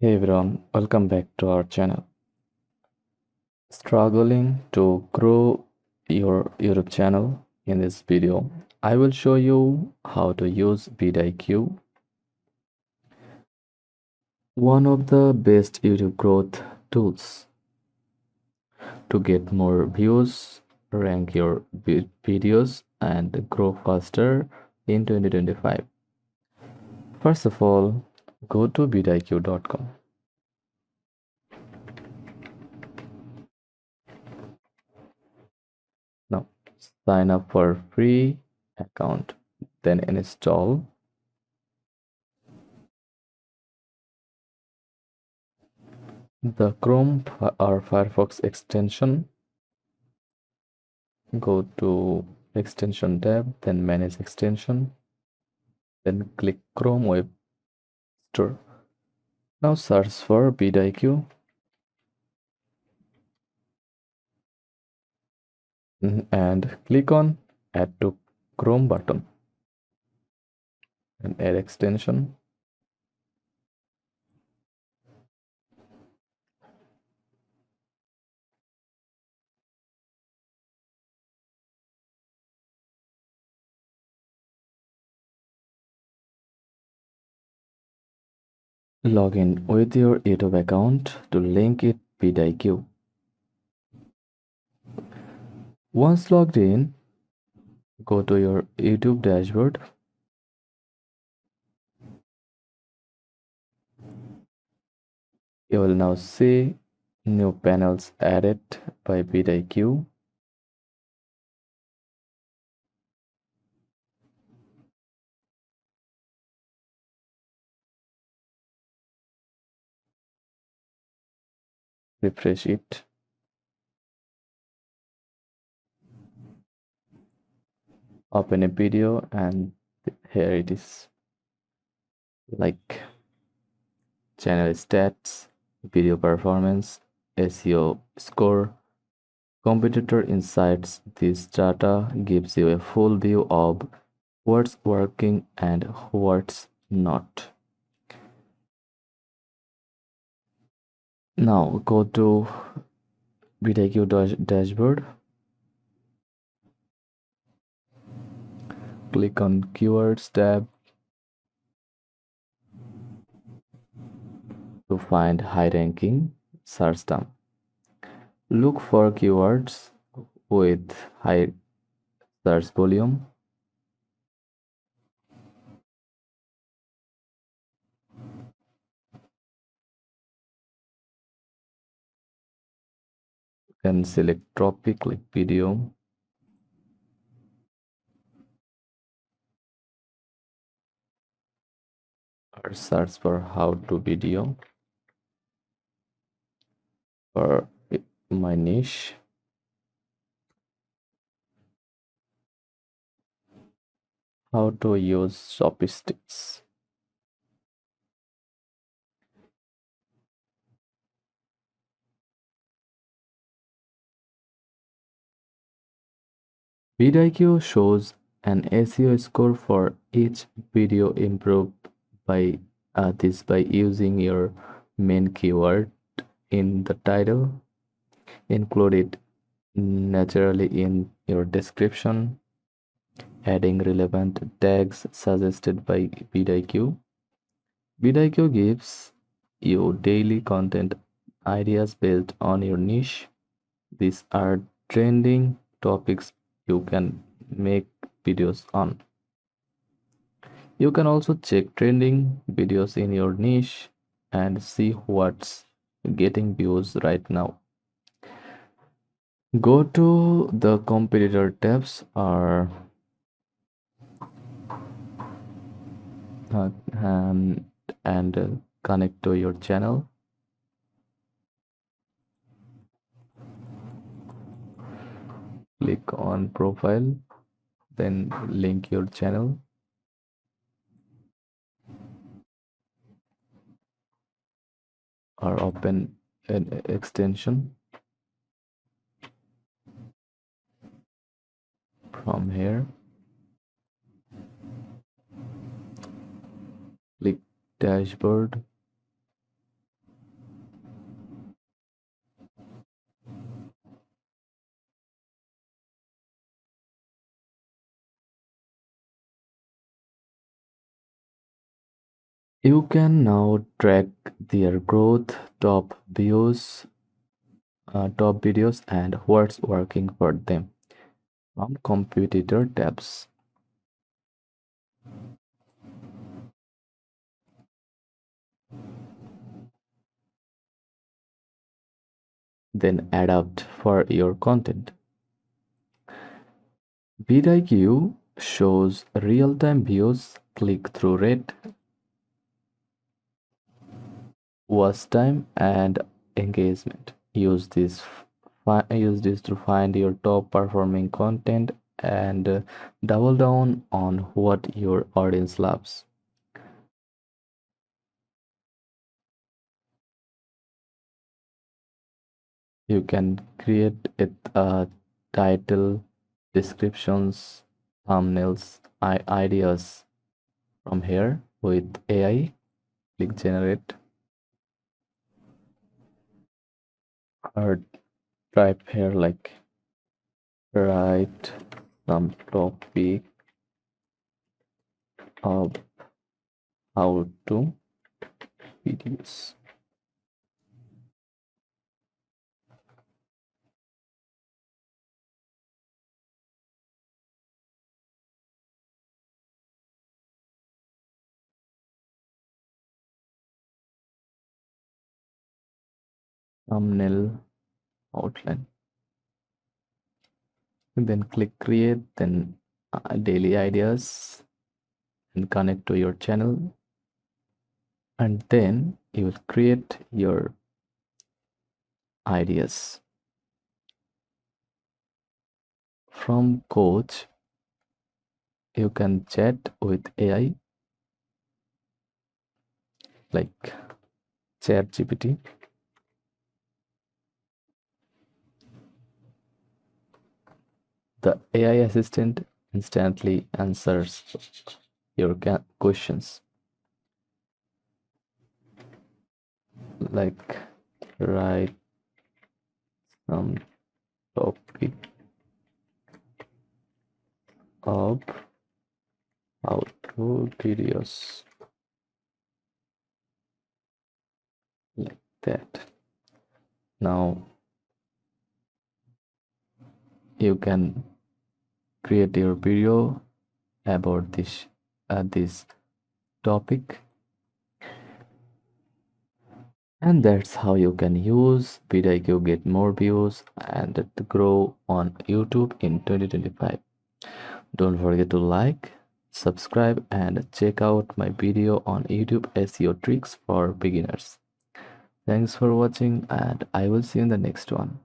Hey everyone, welcome back to our channel. Struggling to grow your YouTube channel? In this video, I will show you how to use VidIQ, one of the best YouTube growth tools to get more views, rank your videos, and grow faster in 2025. First of all, go to vidiq.com. Now, sign up for free account, then install the Chrome or Firefox extension. Go to extension tab, then manage extension, then click Chrome Web Store. Now search for VidIQ and click on Add to Chrome button and add extension. Log in with your YouTube account to link it VidIQ. Once logged in, go to your YouTube dashboard. You will now see new panels added by VidIQ. Refresh it. Open a video and here it is, like channel stats, video performance, SEO score, competitor insights. This data gives you a full view of what's working and what's not. Now go to VidIQ dashboard, click on keywords tab to find high ranking search term. Look for keywords with high search volume. Then select topic like video. Or search for how to video. For my niche, how to use chopsticks. VidIQ shows an SEO score for each video improved by this by using your main keyword in the title. Include it naturally in your description, adding relevant tags suggested by VidIQ. VidIQ gives you daily content ideas based on your niche. These are trending topics you can make videos on. You can also check trending videos in your niche and see what's getting views right now. Go to the competitor tabs or and connect to your channel. Click on profile, then link your channel. Or open an extension from here. Click dashboard, You can now track their growth, top videos, and what's working for them from competitor tabs. Then adapt for your content. VidIQ shows real-time views, click-through rate, watch time, and engagement. Use this to find your top performing content and double down on what your audience loves. You can create it title, descriptions, thumbnails, ideas from here with AI. Click generate or type here like write some topic of how to videos. Thumbnail outline. And then click create, then daily ideas and connect to your channel. And then you will create your ideas. From coach, you can chat with AI like chat GPT. The AI assistant instantly answers your questions like write some topic of how to videos like that. Now you can create your video about this topic, and that's how you can use VidIQ get more views and to grow on YouTube in 2025. Don't forget to like, subscribe, and check out my video on YouTube SEO tricks for beginners. Thanks for watching, and I will see you in the next one.